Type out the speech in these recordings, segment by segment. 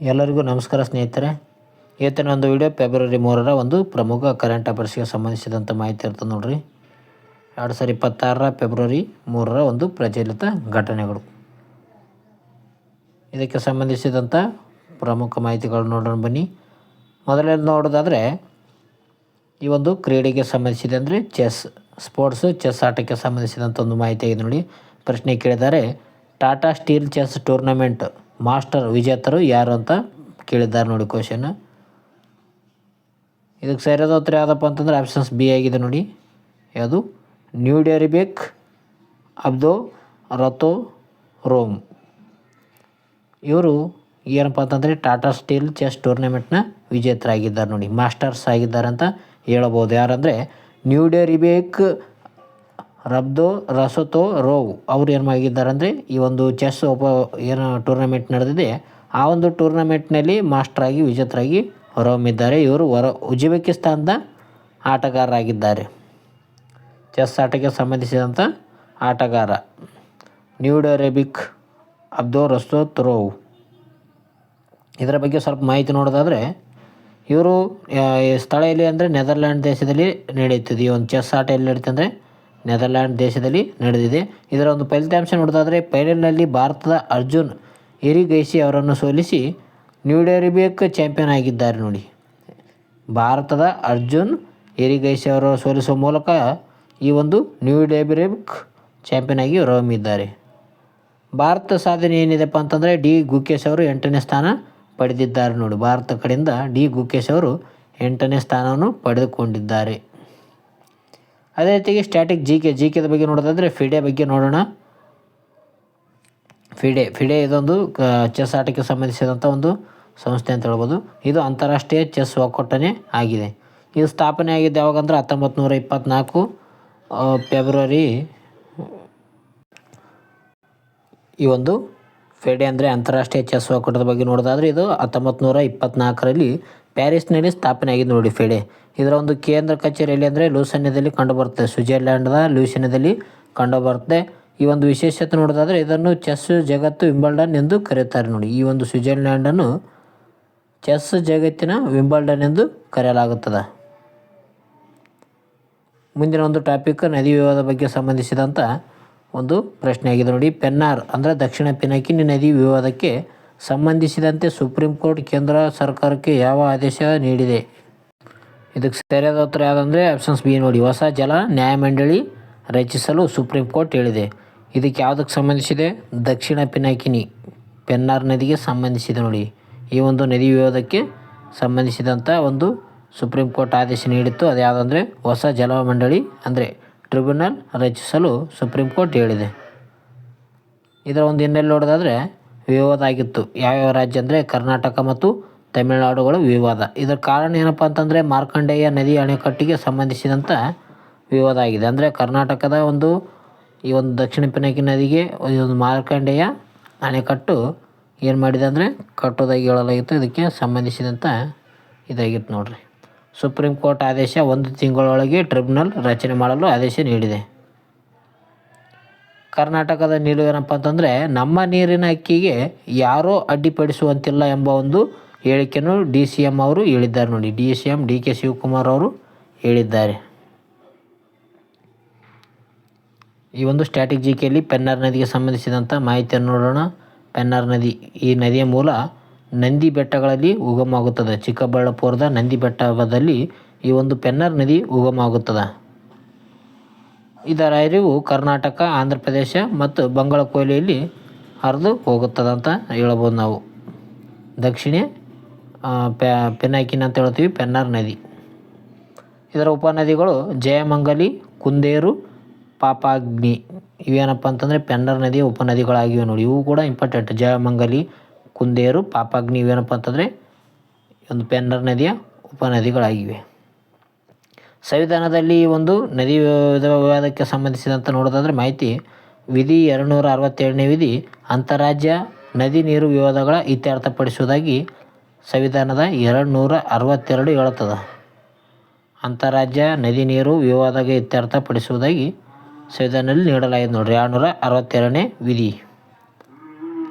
ಎಲ್ಲರಿಗೂ ನಮಸ್ಕಾರ ಸ್ನೇಹಿತರೆ. ಇವತ್ತಿನ ಒಂದು ವಿಡಿಯೋ ಫೆಬ್ರವರಿ 3ರ ಒಂದು ಪ್ರಮುಖ ಕರೆಂಟ್ ಅಫೇರ್ಸ್ಗೆ ಸಂಬಂಧಿಸಿದಂಥ ಮಾಹಿತಿ ಇರ್ತದೆ ನೋಡ್ರಿ. 2026 ಫೆಬ್ರವರಿ 3ರ ಒಂದು ಪ್ರಚಲಿತ ಘಟನೆಗಳು. ಇದಕ್ಕೆ ಸಂಬಂಧಿಸಿದಂಥ ಪ್ರಮುಖ ಮಾಹಿತಿಗಳು ನೋಡೋಣ ಬನ್ನಿ. ಮೊದಲನೇದು ನೋಡೋದಾದರೆ ಈ ಒಂದು ಕ್ರೀಡೆಗೆ ಸಂಬಂಧಿಸಿದೆ ಅಂದರೆ ಚೆಸ್ ಆಟಕ್ಕೆ ಸಂಬಂಧಿಸಿದಂಥ ಒಂದು ಮಾಹಿತಿ ಆಗಿದೆ ನೋಡಿ. ಪ್ರಶ್ನೆ ಕೇಳಿದ್ದಾರೆ, Tata Steel chess tournament master ವಿಜೇತರು ಯಾರು ಅಂತ ಕೇಳಿದ್ದಾರೆ ನೋಡಿ ಕ್ವಶನ್. ಇದಕ್ಕೆ ಸರಿಯಾದ ಉತ್ತರ ಯಾವುದಪ್ಪ ಅಂತಂದರೆ ಆಪ್ಷನ್ಸ್ ಬಿ ಆಗಿದೆ ನೋಡಿ. ಯಾವುದು? ನ್ಯೂಡೆರಿಬೇಕ್ ಅಬ್ದೋ ರತೋ ರೋಮ್. ಇವರು ಏನಪ್ಪ ಅಂತಂದರೆ ಟಾಟಾ ಸ್ಟೀಲ್ ಚೆಸ್ ಟೂರ್ನಮೆಂಟ್ನ ವಿಜೇತರಾಗಿದ್ದಾರೆ ನೋಡಿ, ಮಾಸ್ಟರ್ಸ್ ಆಗಿದ್ದಾರೆ ಅಂತ ಹೇಳಬಹುದು. ಯಾರಂದರೆ ನ್ಯೂಡೆರಿಬೇಕ್ ರಬ್ದೋ ರಸತೋ ರೋವ್ ಅವರು ಏನು ಆಗಿದ್ದಾರೆ ಅಂದರೆ ಈ ಒಂದು ಚೆಸ್ ಏನು ಟೂರ್ನಮೆಂಟ್ ನಡೆದಿದೆ ಆ ಒಂದು ಟೂರ್ನಮೆಂಟ್ನಲ್ಲಿ ಮಾಸ್ಟರಾಗಿ ವಿಜೇತರಾಗಿ ಹೊರಹೊಮ್ಮಿದ್ದಾರೆ. ಇವರು ಉಜ್ಬೇಕಿಸ್ತಾನದ ಆಟಗಾರರಾಗಿದ್ದಾರೆ. ಚೆಸ್ ಆಟಕ್ಕೆ ಸಂಬಂಧಿಸಿದಂಥ ಆಟಗಾರ ನ್ಯೂಡೆರಿಬೇಕ್ ಅಬ್ದೋ ರಸತೋ ರೋವ್. ಇದರ ಬಗ್ಗೆ ಸ್ವಲ್ಪ ಮಾಹಿತಿ ನೋಡೋದಾದರೆ ಇವರು ಸ್ಥಳ ಎಲ್ಲಿ ಅಂದರೆ ನೆದರ್ಲ್ಯಾಂಡ್ ದೇಶದಲ್ಲಿ ನಡೆಯುತ್ತದೆ. ಈ ಒಂದು ಚೆಸ್ ಆಟ ಎಲ್ಲಿ ನಡೀತದೆ ಅಂದರೆ ನೆದರ್ಲ್ಯಾಂಡ್ ದೇಶದಲ್ಲಿ ನಡೆದಿದೆ. ಇದರ ಒಂದು ಫಲಿತಾಂಶ ನೋಡೋದಾದರೆ ಫೈನಲ್ನಲ್ಲಿ ಭಾರತದ ಅರ್ಜುನ್ ಎರಿಗೈಸಿ ಅವರನ್ನು ಸೋಲಿಸಿ ನ್ಯೂಡೆರಿಬೇಕ್ ಚಾಂಪಿಯನ್ ಆಗಿದ್ದಾರೆ ನೋಡಿ. ಭಾರತದ ಅರ್ಜುನ್ ಎರಿಗೈಸಿ ಅವರನ್ನು ಸೋಲಿಸುವ ಮೂಲಕ ಈ ಒಂದು ನ್ಯೂಡೆರಿಬೇಕ್ ಚಾಂಪಿಯನ್ ಆಗಿ ಹೊರಹೊಮ್ಮಿದ್ದಾರೆ. ಭಾರತ ಸಾಧನೆ ಏನಿದೆಪ್ಪ ಅಂತಂದರೆ ಡಿ ಗುಕೇಶ್ ಅವರು 8ನೇ ಸ್ಥಾನ ಪಡೆದಿದ್ದಾರೆ ನೋಡಿ. ಭಾರತ ಕಡೆಯಿಂದ ಡಿ ಗುಕೇಶ್ ಅವರು 8ನೇ ಸ್ಥಾನವನ್ನು ಪಡೆದುಕೊಂಡಿದ್ದಾರೆ. ಅದೇ ರೀತಿಗೆ ಸ್ಟ್ಯಾಟಿಕ್ ಜಿಕೆದ ಬಗ್ಗೆ ನೋಡೋದಾದರೆ ಫಿಡೆ ಬಗ್ಗೆ ನೋಡೋಣ. ಫಿಡೆ ಇದೊಂದು ಚೆಸ್ ಆಟಕ್ಕೆ ಸಂಬಂಧಿಸಿದಂಥ ಒಂದು ಸಂಸ್ಥೆ ಅಂತ ಹೇಳ್ಬೋದು. ಇದು ಅಂತಾರಾಷ್ಟ್ರೀಯ ಚೆಸ್ ಒಕ್ಕೂಟನೇ ಆಗಿದೆ. ಇದು ಸ್ಥಾಪನೆ ಆಗಿದ್ದು ಯಾವಾಗಂದ್ರೆ 1924 ಫೆಬ್ರವರಿ. ಈ ಒಂದು ಫೆಡೆ ಅಂದರೆ ಅಂತಾರಾಷ್ಟ್ರೀಯ ಚೆಸ್ ಒಕ್ಕೂಟದ ಬಗ್ಗೆ ನೋಡೋದಾದರೆ ಇದು 1924ರಲ್ಲಿ ಪ್ಯಾರಿಸ್ನಲ್ಲಿ ಸ್ಥಾಪನೆ ಆಗಿದೆ ನೋಡಿ ಫೆಡೆ. ಇದರ ಒಂದು ಕೇಂದ್ರ ಕಚೇರಿಯಲ್ಲಿ ಅಂದರೆ ಲೂಸನ್ಯದಲ್ಲಿ ಕಂಡುಬರುತ್ತೆ, ಸ್ವಿಟ್ಜರ್ಲ್ಯಾಂಡ್ನ ಲೂಸನ್ಯದಲ್ಲಿ ಕಂಡುಬರುತ್ತೆ. ಈ ಒಂದು ವಿಶೇಷತೆ ನೋಡೋದಾದರೆ ಇದನ್ನು ಚೆಸ್ ಜಗತ್ತು ವಿಂಬಲ್ಡನ್ ಎಂದು ಕರೆಯುತ್ತಾರೆ ನೋಡಿ. ಈ ಒಂದು ಸ್ವಿಟ್ಜರ್ಲ್ಯಾಂಡನ್ನು ಚೆಸ್ ಜಗತ್ತಿನ ವಿಂಬಲ್ಡನ್ ಎಂದು ಕರೆಯಲಾಗುತ್ತದೆ. ಮುಂದಿನ ಒಂದು ಟಾಪಿಕ್ ನದಿ ವಿವಾದ ಬಗ್ಗೆ ಸಂಬಂಧಿಸಿದಂಥ ಒಂದು ಪ್ರಶ್ನೆ ಆಗಿದೆ ನೋಡಿ. ಪೆನ್ನಾರ್ ಅಂದರೆ ದಕ್ಷಿಣ ಪಿನಾಕಿನಿ ನದಿ ವಿವಾದಕ್ಕೆ ಸಂಬಂಧಿಸಿದಂತೆ ಸುಪ್ರೀಂ ಕೋರ್ಟ್ ಕೇಂದ್ರ ಸರ್ಕಾರಕ್ಕೆ ಯಾವ ಆದೇಶ ನೀಡಿದೆ? ಇದಕ್ಕೆ ಸರಿಯಾದ ಉತ್ತರ ಯಾವುದಂದರೆ ಆಪ್ಷನ್ಸ್ ಬಿ ನೋಡಿ. ಹೊಸ ಜಲ ನ್ಯಾಯಮಂಡಳಿ ರಚಿಸಲು ಸುಪ್ರೀಂ ಕೋರ್ಟ್ ಹೇಳಿದೆ. ಇದಕ್ಕೆ ಯಾವುದಕ್ಕೆ ಸಂಬಂಧಿಸಿದೆ? ದಕ್ಷಿಣ ಪಿನಾಕಿನಿ ಪೆನ್ನಾರ್ ನದಿಗೆ ಸಂಬಂಧಿಸಿದೆ ನೋಡಿ. ಈ ಒಂದು ನದಿ ವಿವಾದಕ್ಕೆ ಸಂಬಂಧಿಸಿದಂಥ ಒಂದು ಸುಪ್ರೀಂ ಕೋರ್ಟ್ ಆದೇಶ ನೀಡಿತ್ತು. ಅದು ಯಾವುದಂದರೆ ಹೊಸ ಜಲ ಮಂಡಳಿ ಅಂದರೆ ಟ್ರಿಬ್ಯುನಲ್ ರಚಿಸಲು ಸುಪ್ರೀಂ ಕೋರ್ಟ್ ಹೇಳಿದೆ. ಇದರ ಒಂದು ಹಿನ್ನೆಲೆ ನೋಡೋದಾದರೆ ವಿವಾದ ಆಗಿತ್ತು. ಯಾವ್ಯಾವ ರಾಜ್ಯ ಅಂದರೆ ಕರ್ನಾಟಕ ಮತ್ತು ತಮಿಳುನಾಡುಗಳ ವಿವಾದ. ಇದರ ಕಾರಣ ಏನಪ್ಪ ಅಂತಂದರೆ ಮಾರ್ಕಂಡೇಯ ನದಿ ಅಣೆಕಟ್ಟಿಗೆ ಸಂಬಂಧಿಸಿದಂಥ ವಿವಾದ ಆಗಿದೆ. ಅಂದರೆ ಕರ್ನಾಟಕದ ಈ ಒಂದು ದಕ್ಷಿಣ ಪಿನಾಕಿನಿ ನದಿಗೆ ಒಂದು ಮಾರ್ಕಂಡೇಯ ಅಣೆಕಟ್ಟು ಏನು ಮಾಡಿದೆ ಅಂದರೆ ಕಟ್ಟೋದಾಗಿ ಹೇಳಲಾಗಿತ್ತು. ಇದಕ್ಕೆ ಸಂಬಂಧಿಸಿದಂಥ ಇದಾಗಿತ್ತು ನೋಡ್ರಿ. ಸುಪ್ರೀಂ ಕೋರ್ಟ್ ಆದೇಶ 1 ತಿಂಗಳೊಳಗೆ ಟ್ರಿಬ್ಯುನಲ್ ರಚನೆ ಮಾಡಲು ಆದೇಶ ನೀಡಿದೆ. ಕರ್ನಾಟಕದ ನಿಲುವು ಏನಪ್ಪ ಅಂತಂದರೆ ನಮ್ಮ ನೀರಿನ ಹಕ್ಕಿಗೆ ಯಾರೂ ಅಡ್ಡಿಪಡಿಸುವಂತಿಲ್ಲ ಎಂಬ ಒಂದು ಹೇಳಿಕೆಯನ್ನು DCM ಅವರು ಹೇಳಿದ್ದಾರೆ ನೋಡಿ. DCM DK ಶಿವಕುಮಾರ್ ಅವರು ಹೇಳಿದ್ದಾರೆ. ಈ ಒಂದು ಸ್ಟ್ಯಾಟಿಕ್ ಜಿಕೆಯಲ್ಲಿ ಪೆನ್ನಾರ್ ನದಿಗೆ ಸಂಬಂಧಿಸಿದಂಥ ಮಾಹಿತಿಯನ್ನು ನೋಡೋಣ. ಪೆನ್ನಾರ್ ನದಿ, ಈ ನದಿಯ ಮೂಲ ನಂದಿ ಬೆಟ್ಟಗಳಲ್ಲಿ ಉಗಮ ಆಗುತ್ತದೆ. ಚಿಕ್ಕಬಳ್ಳಾಪುರದ ನಂದಿ ಬೆಟ್ಟದಲ್ಲಿ ಈ ಒಂದು ಪೆನ್ನಾರ್ ನದಿ ಉಗಮ ಆಗುತ್ತದೆ. ಇದರ ಹರಿವು ಕರ್ನಾಟಕ, ಆಂಧ್ರ ಪ್ರದೇಶ ಮತ್ತು ಬಂಗಾಳ ಕೊಲ್ಲಿಯಲ್ಲಿ ಹರಿದು ಹೋಗುತ್ತದೆ ಅಂತ ಹೇಳ್ಬೋದು ನಾವು. ದಕ್ಷಿಣ ಪಿನಾಕಿನಿ ಅಂತ ಹೇಳ್ತೀವಿ ಪೆನ್ನಾರ್ ನದಿ. ಇದರ ಉಪನದಿಗಳು ಜಯಮಂಗಲಿ, ಕುಂದೇರು, ಪಾಪಾಗ್ನಿ. ಇವೇನಪ್ಪ ಅಂತಂದರೆ ಪೆನ್ನಾರ್ ನದಿಯ ಉಪನದಿಗಳಾಗಿವೆ ನೋಡಿ. ಇವು ಕೂಡ ಇಂಪಾರ್ಟೆಂಟ್. ಜಯಮಂಗಲಿ, ಕುಂದೇರು, ಪಾಪಾಗ್ನಿ ಇವೇನಪ್ಪ ಅಂತಂದರೆ ಒಂದು ಪೆನ್ನಾರ್ ನದಿಯ ಉಪನದಿಗಳಾಗಿವೆ. ಸಂವಿಧಾನದಲ್ಲಿ ಈ ಒಂದು ನದಿ ವಿವಾದಕ್ಕೆ ಸಂಬಂಧಿಸಿದಂತೆ ನೋಡೋದಾದರೆ ಮಾಹಿತಿ ವಿಧಿ 267ನೇ ವಿಧಿ ಅಂತಾರಾಜ್ಯ ನದಿ ನೀರು ವಿವಾದಗಳ ಇತ್ಯರ್ಥಪಡಿಸುವುದಾಗಿ ಸಂವಿಧಾನದ 262 ಹೇಳುತ್ತದೆ. ಅಂತಾರಾಜ್ಯ ನದಿ ನೀರು ವಿವಾದಕ್ಕೆ ಇತ್ಯರ್ಥಪಡಿಸುವುದಾಗಿ ಸಂವಿಧಾನದಲ್ಲಿ ನೀಡಲಾಗಿದೆ ನೋಡ್ರಿ 262ನೇ ವಿಧಿ.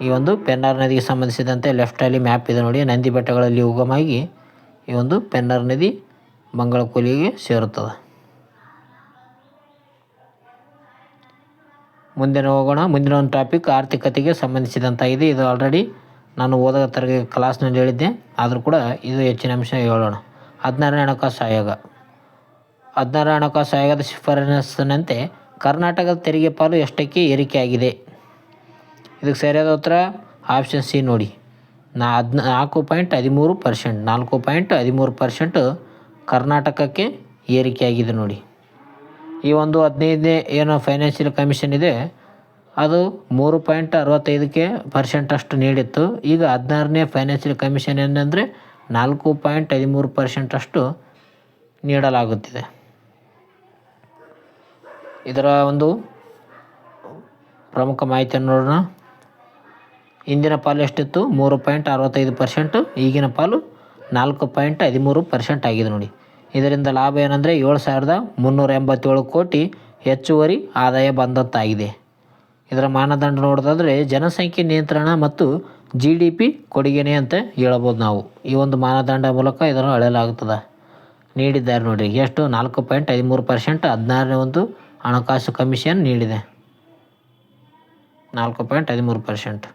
ಈ ಒಂದು ಪೆನ್ನಾರ್ ನದಿಗೆ ಸಂಬಂಧಿಸಿದಂತೆ ಲೆಫ್ಟಲ್ಲಿ ಮ್ಯಾಪ್ ಇದೆ ನೋಡಿ. ನಂದಿ ಬೆಟ್ಟಗಳಲ್ಲಿ ಉಗಮಾಗಿ ಈ ಒಂದು ಪೆನ್ನಾರ್ ನದಿ ಬಂಗಾಳ ಕೊಲ್ಲಿಗೆ ಸೇರುತ್ತದೆ. ಮುಂದಿನ ಹೋಗೋಣ. ಮುಂದಿನ ಒಂದು ಟಾಪಿಕ್ ಆರ್ಥಿಕತೆಗೆ ಸಂಬಂಧಿಸಿದಂತಾಗಿದೆ. ಇದು ಆಲ್ರೆಡಿ ನಾನು ಓದೋ ಕ್ಲಾಸ್ನಲ್ಲಿ ಹೇಳಿದ್ದೆ, ಆದರೂ ಕೂಡ ಇದು ಹೆಚ್ಚಿನ ಅಂಶ ಹೇಳೋಣ. 16ನೇ ಹಣಕಾಸು ಆಯೋಗ. 16ನೇ ಹಣಕಾಸು ಆಯೋಗದ ಶಿಫಾರಸಿನಂತೆ ಕರ್ನಾಟಕದ ತೆರಿಗೆ ಪಾಲು ಎಷ್ಟಕ್ಕೆ ಏರಿಕೆಯಾಗಿದೆ? ಇದಕ್ಕೆ ಸರಿಯಾದ ಉತ್ತರ ಆಪ್ಷನ್ ಸಿ ನೋಡಿ, 4.13%. 4.13% ಕರ್ನಾಟಕಕ್ಕೆ ಏರಿಕೆಯಾಗಿದೆ ನೋಡಿ. ಈ ಒಂದು 15ನೇ ಏನು ಫೈನಾನ್ಷಿಯಲ್ ಕಮಿಷನ್ ಇದೆ ಅದು 3.65% ಅಷ್ಟು ನೀಡಿತ್ತು. ಈಗ 16ನೇ ಫೈನಾನ್ಷಿಯಲ್ ಕಮಿಷನ್ ಏನಂದರೆ 4.13% ಅಷ್ಟು ನೀಡಲಾಗುತ್ತಿದೆ. ಇದರ ಒಂದು ಪ್ರಮುಖ ಮಾಹಿತಿಯನ್ನು ನೋಡೋಣ. ಇಂದಿನ ಪಾಲು ಎಷ್ಟಿತ್ತು? 3.65%. ಈಗಿನ ಪಾಲು 4.13% ಆಗಿದೆ ನೋಡಿ. ಇದರಿಂದ ಲಾಭ ಏನಂದರೆ 7,387 ಕೋಟಿ ಹೆಚ್ಚುವರಿ ಆದಾಯ ಬಂದಂತಾಗಿದೆ. ಇದರ ಮಾನದಂಡ ನೋಡೋದಾದರೆ ಜನಸಂಖ್ಯೆ ನಿಯಂತ್ರಣ ಮತ್ತು GDP ಕೊಡುಗೆನೇ ಅಂತ ಹೇಳ್ಬೋದು ನಾವು. ಈ ಒಂದು ಮಾನದಂಡ ಮೂಲಕ ಇದನ್ನು ಅಳೆಯಲಾಗುತ್ತದೆ. ನೀಡಿದ್ದಾರೆ ನೋಡಿ ಎಷ್ಟು? 4.13%. 16ನೇ ಒಂದು ಹಣಕಾಸು ಕಮಿಷನ್ ನೀಡಿದೆ 4.13%.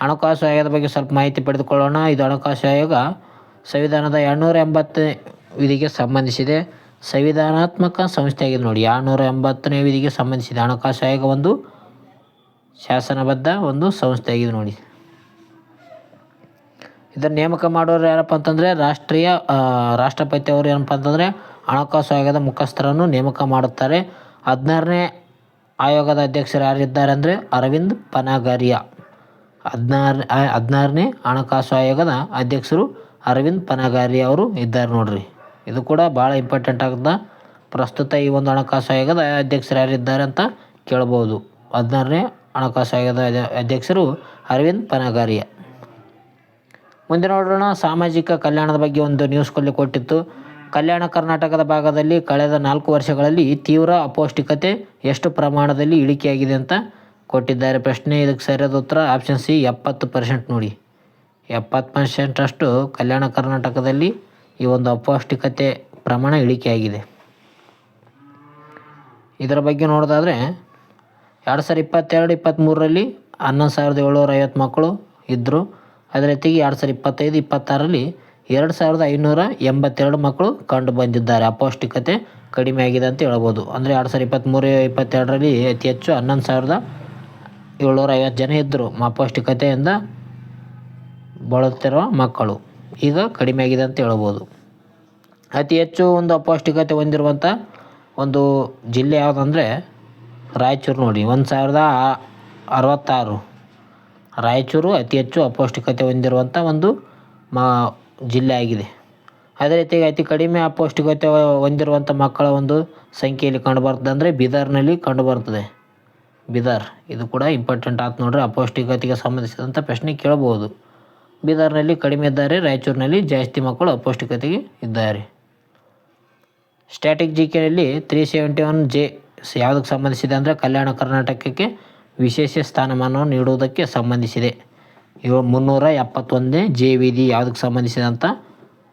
ಹಣಕಾಸು ಆಯೋಗದ ಬಗ್ಗೆ ಸ್ವಲ್ಪ ಮಾಹಿತಿ ಪಡೆದುಕೊಳ್ಳೋಣ. ಇದು ಹಣಕಾಸು ಆಯೋಗ ಸಂವಿಧಾನದ 280 ವಿಧಿಗೆ ಸಂಬಂಧಿಸಿದೆ. ಸಂವಿಧಾನಾತ್ಮಕ ಸಂಸ್ಥೆಯಾಗಿದೆ ನೋಡಿ. 280ನೇ ವಿಧಿಗೆ ಸಂಬಂಧಿಸಿದೆ. ಹಣಕಾಸು ಆಯೋಗ ಒಂದು ಶಾಸನಬದ್ಧ ಒಂದು ಸಂಸ್ಥೆಯಾಗಿದೆ ನೋಡಿ. ಇದನ್ನು ನೇಮಕ ಮಾಡೋರು ಯಾರಪ್ಪ ಅಂತಂದರೆ ರಾಷ್ಟ್ರಪತಿ ಅವರು ಏನಪ್ಪ ಅಂತಂದರೆ ಹಣಕಾಸು ಆಯೋಗದ ಮುಖಸ್ಥರನ್ನು ನೇಮಕ ಮಾಡುತ್ತಾರೆ. 16ನೇ ಆಯೋಗದ ಅಧ್ಯಕ್ಷರು ಯಾರಿದ್ದಾರೆ ಅಂದರೆ ಅರವಿಂದ್ ಪನಾಗರಿಯಾ. 16ನೇ ಹಣಕಾಸು ಆಯೋಗದ ಅಧ್ಯಕ್ಷರು ಅರವಿಂದ್ ಪನಾಗರಿಯಾ ಅವರು ಇದ್ದಾರೆ ನೋಡ್ರಿ. ಇದು ಕೂಡ ಭಾಳ ಇಂಪಾರ್ಟೆಂಟ್ ಆಗುತ್ತೆ. ಪ್ರಸ್ತುತ ಈ ಒಂದು ಹಣಕಾಸು ಆಯೋಗದ ಅಧ್ಯಕ್ಷರು ಯಾರಿದ್ದಾರೆ ಅಂತ ಕೇಳ್ಬೋದು. 16ನೇ ಹಣಕಾಸು ಆಯೋಗದ ಅಧ್ಯಕ್ಷರು ಅರವಿಂದ್ ಪನಾಗರಿಯಾ. ಮುಂದೆ ನೋಡೋಣ. ಸಾಮಾಜಿಕ ಕಲ್ಯಾಣದ ಬಗ್ಗೆ ಒಂದು ನ್ಯೂಸ್ ಕೊಟ್ಟಿತ್ತು. ಕಲ್ಯಾಣ ಕರ್ನಾಟಕದ ಭಾಗದಲ್ಲಿ ಕಳೆದ 4 ವರ್ಷಗಳಲ್ಲಿ ತೀವ್ರ ಅಪೌಷ್ಟಿಕತೆ ಎಷ್ಟು ಪ್ರಮಾಣದಲ್ಲಿ ಇಳಿಕೆಯಾಗಿದೆ ಅಂತ ಕೊಟ್ಟಿದ್ದಾರೆ ಪ್ರಶ್ನೆ. ಇದಕ್ಕೆ ಸರಿಯಾದ ಉತ್ತರ ಆಪ್ಷನ್ ಸಿ 70% ನೋಡಿ. 70% ಅಷ್ಟು ಕಲ್ಯಾಣ ಕರ್ನಾಟಕದಲ್ಲಿ ಈ ಒಂದು ಅಪೌಷ್ಟಿಕತೆ ಪ್ರಮಾಣ ಇಳಿಕೆಯಾಗಿದೆ. ಇದರ ಬಗ್ಗೆ ನೋಡೋದಾದರೆ 2022-23ರಲ್ಲಿ 11,750 ಮಕ್ಕಳು ಇದ್ದರು. ಅದೇ ರೀತಿಗೆ 2025-26ರಲ್ಲಿ 2,582 ಮಕ್ಕಳು ಕಂಡು ಬಂದಿದ್ದಾರೆ. ಅಪೌಷ್ಟಿಕತೆ ಕಡಿಮೆ ಆಗಿದೆ ಅಂತ ಹೇಳ್ಬೋದು. ಅಂದರೆ 2023-22ರಲ್ಲಿ ಅತಿ ಹೆಚ್ಚು 11,750 ಜನ ಇದ್ದರು ಅಪೌಷ್ಟಿಕತೆಯಿಂದ ಬಳಲುತ್ತಿರುವ ಮಕ್ಕಳು. ಈಗ ಕಡಿಮೆ ಆಗಿದೆ ಅಂತ ಹೇಳ್ಬೋದು. ಅತಿ ಹೆಚ್ಚು ಒಂದು ಅಪೌಷ್ಟಿಕತೆ ಹೊಂದಿರುವಂಥ ಒಂದು ಜಿಲ್ಲೆ ಯಾವುದಂದರೆ ರಾಯಚೂರು ನೋಡಿ. 1,066. ರಾಯಚೂರು ಅತಿ ಹೆಚ್ಚು ಅಪೌಷ್ಟಿಕತೆ ಹೊಂದಿರುವಂಥ ಒಂದು ಜಿಲ್ಲೆ ಆಗಿದೆ. ಅದೇ ರೀತಿಯಾಗಿ ಅತಿ ಕಡಿಮೆ ಅಪೌಷ್ಟಿಕತೆ ಹೊಂದಿರುವಂಥ ಮಕ್ಕಳ ಒಂದು ಸಂಖ್ಯೆಯಲ್ಲಿ ಕಂಡುಬರ್ತದೆ ಅಂದರೆ ಬೀದರ್ನಲ್ಲಿ ಕಂಡುಬರ್ತದೆ. ಬೀದರ್ ಇದು ಕೂಡ ಇಂಪಾರ್ಟೆಂಟ್ ಆಯ್ತು ನೋಡ್ರಿ. ಅಪೌಷ್ಟಿಕತೆಗೆ ಸಂಬಂಧಿಸಿದಂಥ ಪ್ರಶ್ನೆ ಕೇಳಬಹುದು. ಬೀದರ್ನಲ್ಲಿ ಕಡಿಮೆ ಇದ್ದಾರೆ, ರಾಯಚೂರಿನಲ್ಲಿ ಜಾಸ್ತಿ ಮಕ್ಕಳು ಅಪೌಷ್ಟಿಕತೆಗೆ ಇದ್ದಾರೆ. ಸ್ಟ್ಯಾಟಿಕ್ GKಯಲ್ಲಿ 371J ಯಾವುದಕ್ಕೆ ಸಂಬಂಧಿಸಿದೆ ಅಂದರೆ ಕಲ್ಯಾಣ ಕರ್ನಾಟಕಕ್ಕೆ ವಿಶೇಷ ಸ್ಥಾನಮಾನವನ್ನು ನೀಡುವುದಕ್ಕೆ ಸಂಬಂಧಿಸಿದೆ. 371ನೇ J ವಿಧಿ ಯಾವುದಕ್ಕೆ ಸಂಬಂಧಿಸಿದೆ ಅಂತ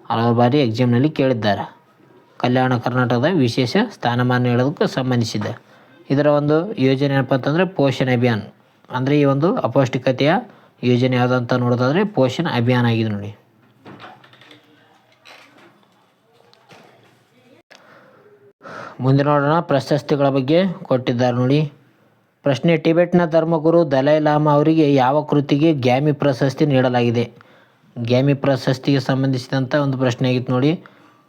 ಹಲವಾರು ಬಾರಿ ಎಕ್ಸಾಮ್ನಲ್ಲಿ ಕೇಳಿದ್ದಾರೆ. ಕಲ್ಯಾಣ ಕರ್ನಾಟಕದ ವಿಶೇಷ ಸ್ಥಾನಮಾನ ನೀಡೋದಕ್ಕೆ ಸಂಬಂಧಿಸಿದೆ. ಇದರ ಒಂದು ಯೋಜನೆ ಏನಪ್ಪ ಅಂತಂದರೆ ಪೋಷಣ್ ಅಭಿಯಾನ್. ಅಂದರೆ ಈ ಒಂದು ಅಪೌಷ್ಟಿಕತೆಯ ಯೋಜನೆ ಯಾವುದಂತ ನೋಡೋದಾದರೆ ಪೋಷಣ್ ಅಭಿಯಾನ್ ಆಗಿದೆ ನೋಡಿ. ಮುಂದೆ ನೋಡೋಣ. ಪ್ರಶಸ್ತಿಗಳ ಬಗ್ಗೆ ಕೊಟ್ಟಿದ್ದಾರೆ ನೋಡಿ. ಪ್ರಶ್ನೆ: ಟಿಬೆಟ್ನ ಧರ್ಮಗುರು ದಲೈ ಲಾಮಾ ಅವರಿಗೆ ಯಾವ ಕೃತಿಗೆ ಗ್ಯಾಮಿ ಪ್ರಶಸ್ತಿ ನೀಡಲಾಗಿದೆ? ಗ್ಯಾಮಿ ಪ್ರಶಸ್ತಿಗೆ ಸಂಬಂಧಿಸಿದಂಥ ಒಂದು ಪ್ರಶ್ನೆ ಆಗಿತ್ತು ನೋಡಿ.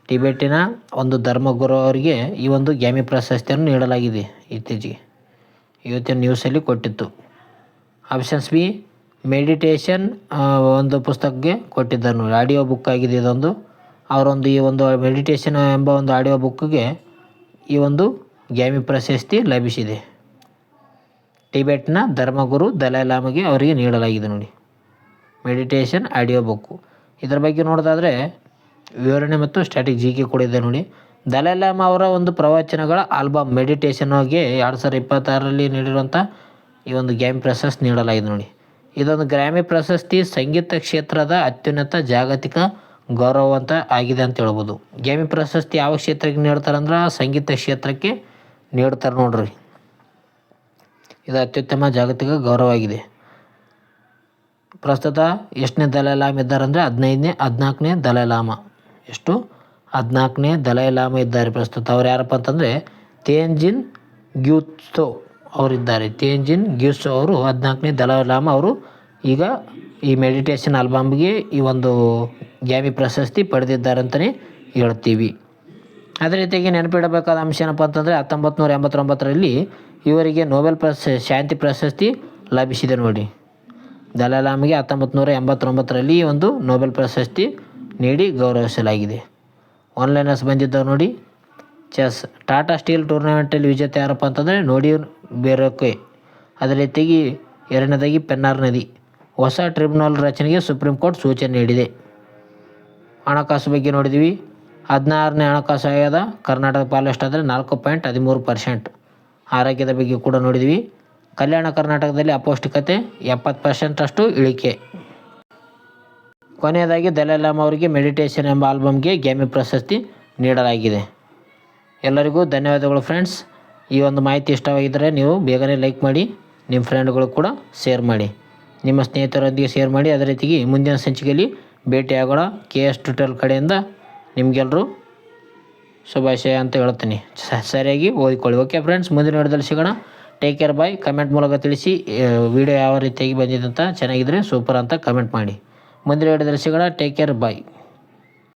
ಟಿಬೆಟಿನ ಒಂದು ಧರ್ಮಗುರು ಅವರಿಗೆ ಈ ಒಂದು ಗ್ಯಾಮಿ ಪ್ರಶಸ್ತಿಯನ್ನು ನೀಡಲಾಗಿದೆ. ಇತ್ತೀಚೆಗೆ ಇವತ್ತಿನ ನ್ಯೂಸಲ್ಲಿ ಕೊಟ್ಟಿತ್ತು. ಆಪ್ಷನ್ಸ್ ಬಿ ಮೆಡಿಟೇಷನ್ ಒಂದು ಪುಸ್ತಕಕ್ಕೆ ಕೊಟ್ಟಿದ್ದಾರೆ ನೋಡಿ. ಆಡಿಯೋ ಬುಕ್ ಆಗಿದೆ ಇದೊಂದು. ಅವರೊಂದು ಈ ಒಂದು ಮೆಡಿಟೇಷನ್ ಎಂಬ ಒಂದು ಆಡಿಯೋ ಬುಕ್ಗೆ ಈ ಒಂದು ಗ್ಯಾಮಿ ಪ್ರಶಸ್ತಿ ಲಭಿಸಿದೆ. ಟಿಬೆಟ್ನ ಧರ್ಮಗುರು ದಲೈ ಲಾಮಾಗೆ ಅವರಿಗೆ ನೀಡಲಾಗಿದೆ ನೋಡಿ ಮೆಡಿಟೇಷನ್ ಆಡಿಯೋ ಬುಕ್ಕು. ಇದರ ಬಗ್ಗೆ ನೋಡೋದಾದರೆ ವಿವರಣೆ ಮತ್ತು ಸ್ಟ್ಯಾಟಿಕ್ GK ಕೂಡ ಇದೆ ನೋಡಿ. ದಲೈ ಲಾಮಾ ಅವರ ಒಂದು ಪ್ರವಚನಗಳ ಆಲ್ಬಮ್ ಮೆಡಿಟೇಷನ್ಗೆ 2026ರಲ್ಲಿ ನೀಡಿರುವಂಥ ಈ ಒಂದು ಗ್ಯಾಮಿ ಪ್ರಶಸ್ತಿ ನೀಡಲಾಗಿದೆ ನೋಡಿ. ಇದೊಂದು ಗ್ರಾಮಿ ಪ್ರಶಸ್ತಿ ಸಂಗೀತ ಕ್ಷೇತ್ರದ ಅತ್ಯುನ್ನತ ಜಾಗತಿಕ ಗೌರವ ಅಂತ ಆಗಿದೆ ಅಂತ ಹೇಳ್ಬೋದು. ಗ್ರಾಮಿ ಪ್ರಶಸ್ತಿ ಯಾವ ಕ್ಷೇತ್ರಕ್ಕೆ ನೀಡ್ತಾರಂದ್ರೆ ಸಂಗೀತ ಕ್ಷೇತ್ರಕ್ಕೆ ನೀಡ್ತಾರೆ ನೋಡ್ರಿ. ಇದು ಅತ್ಯುತ್ತಮ ಜಾಗತಿಕ ಗೌರವ ಆಗಿದೆ. ಪ್ರಸ್ತುತ ಎಷ್ಟನೇ ದಲೈ ಲಾಮ ಇದ್ದಾರಂದರೆ 14ನೇ ದಲೈ ಲಾಮ. ಎಷ್ಟು? 14ನೇ ದಲೈ ಲಾಮ ಇದ್ದಾರೆ ಪ್ರಸ್ತುತ. ಅವ್ರು ಯಾರಪ್ಪ ಅಂತಂದರೆ ತೇಂಜಿನ್ ಗ್ಯೂತ್ಸೋ ಅವರಿದ್ದಾರೆ. ತೇಂಜಿನ್ ಗ್ಯೂತ್ಸೋ ಅವರು 14ನೇ ದಲೈ ಲಾಮ ಅವರು ಈಗ ಈ ಮೆಡಿಟೇಷನ್ ಆಲ್ಬಮ್ಗೆ ಈ ಒಂದು ಗ್ರಾಮಿ ಪ್ರಶಸ್ತಿ ಪಡೆದಿದ್ದಾರೆ ಅಂತಲೇ ಹೇಳ್ತೀವಿ. ಅದೇ ರೀತಿಯಾಗಿ ನೆನಪಿಡಬೇಕಾದ ಅಂಶ ಏನಪ್ಪ ಅಂತಂದರೆ 1989ರಲ್ಲಿ ಇವರಿಗೆ ನೊಬೆಲ್ ಶಾಂತಿ ಪ್ರಶಸ್ತಿ ಲಭಿಸಿದೆ ನೋಡಿ. ದಲೈ ಲಾಮಗೆ 1989ರಲ್ಲಿ ಒಂದು ನೊಬೆಲ್ ಪ್ರಶಸ್ತಿ ನೀಡಿ ಗೌರವಿಸಲಾಗಿದೆ. ಆನ್ಲೈನರ್ಸ್ ಬಂದಿದ್ದಾವೆ ನೋಡಿ. ಚೆಸ್ ಟಾಟಾ ಸ್ಟೀಲ್ ಟೂರ್ನಮೆಂಟಲ್ಲಿ ವಿಜೇತ ಯಾರಪ್ಪ ಅಂತಂದರೆ ನೋಡಿ ಬೇರೊಕೆ. ಅದೇ ರೀತಿಯಾಗಿ ಎರಡನೇದಾಗಿ ಪೆನ್ನಾರ್ ನದಿ. ಹೊಸ ಟ್ರಿಬ್ಯುನಲ್ ರಚನೆಗೆ ಸುಪ್ರೀಂ ಕೋರ್ಟ್ ಸೂಚನೆ ನೀಡಿದೆ. ಹಣಕಾಸು ಬಗ್ಗೆ ನೋಡಿದ್ವಿ. 16ನೇ ಹಣಕಾಸು ಆಯೋಗ ಕರ್ನಾಟಕ ಪಾಲು ಎಷ್ಟಾದರೆ 4.13%. ಆರೋಗ್ಯದ ಬಗ್ಗೆ ಕೂಡ ನೋಡಿದ್ವಿ. ಕಲ್ಯಾಣ ಕರ್ನಾಟಕದಲ್ಲಿ ಅಪೌಷ್ಟಿಕತೆ 70% ಇಳಿಕೆ. ಕೊನೆಯದಾಗಿ ದಲೈ ಲಾಮ ಅವರಿಗೆ ಮೆಡಿಟೇಷನ್ ಎಂಬ ಆಲ್ಬಮ್ಗೆ ಗ್ರಾಮಿ ಪ್ರಶಸ್ತಿ ನೀಡಲಾಗಿದೆ. ಎಲ್ಲರಿಗೂ ಧನ್ಯವಾದಗಳು ಫ್ರೆಂಡ್ಸ್. ಈ ಒಂದು ಮಾಹಿತಿ ಇಷ್ಟವಾಗಿದ್ದರೆ ನೀವು ಬೇಗನೆ ಲೈಕ್ ಮಾಡಿ, ನಿಮ್ಮ ಫ್ರೆಂಡ್ಗಳು ಕೂಡ ಶೇರ್ ಮಾಡಿ, ನಿಮ್ಮ ಸ್ನೇಹಿತರೊಂದಿಗೆ ಶೇರ್ ಮಾಡಿ. ಅದೇ ರೀತಿಗೆ ಮುಂದಿನ ಸಂಚಿಕೆಯಲ್ಲಿ ಭೇಟಿಯಾಗೋಣ. KS ಟ್ಯುಟೋರಿಯಲ್ ಕಡೆಯಿಂದ ನಿಮಗೆಲ್ಲರೂ ಶುಭಾಶಯ ಅಂತ ಹೇಳ್ತೀನಿ. ಸರಿಯಾಗಿ ಓದಿಕೊಳ್ಳಿ. ಓಕೆ ಫ್ರೆಂಡ್ಸ್, ಮುಂದಿನ ವಿಡಿಯೋದಲ್ಲಿ ಸಿಗೋಣ. ಟೇಕ್ ಕೇರ್, ಬಾಯ್. ಕಮೆಂಟ್ ಮೂಲಕ ತಿಳಿಸಿ ವಿಡಿಯೋ ಯಾವ ರೀತಿಯಾಗಿ ಬಂದಿದೆ ಅಂತ. ಚೆನ್ನಾಗಿದ್ದರೆ ಸೂಪರ್ ಅಂತ ಕಮೆಂಟ್ ಮಾಡಿ. ಮುಂದಿನ ವಿಡಿಯೋದಲ್ಲಿ ಸಿಗೋಣ. ಟೇಕ್ ಕೇರ್, ಬಾಯ್.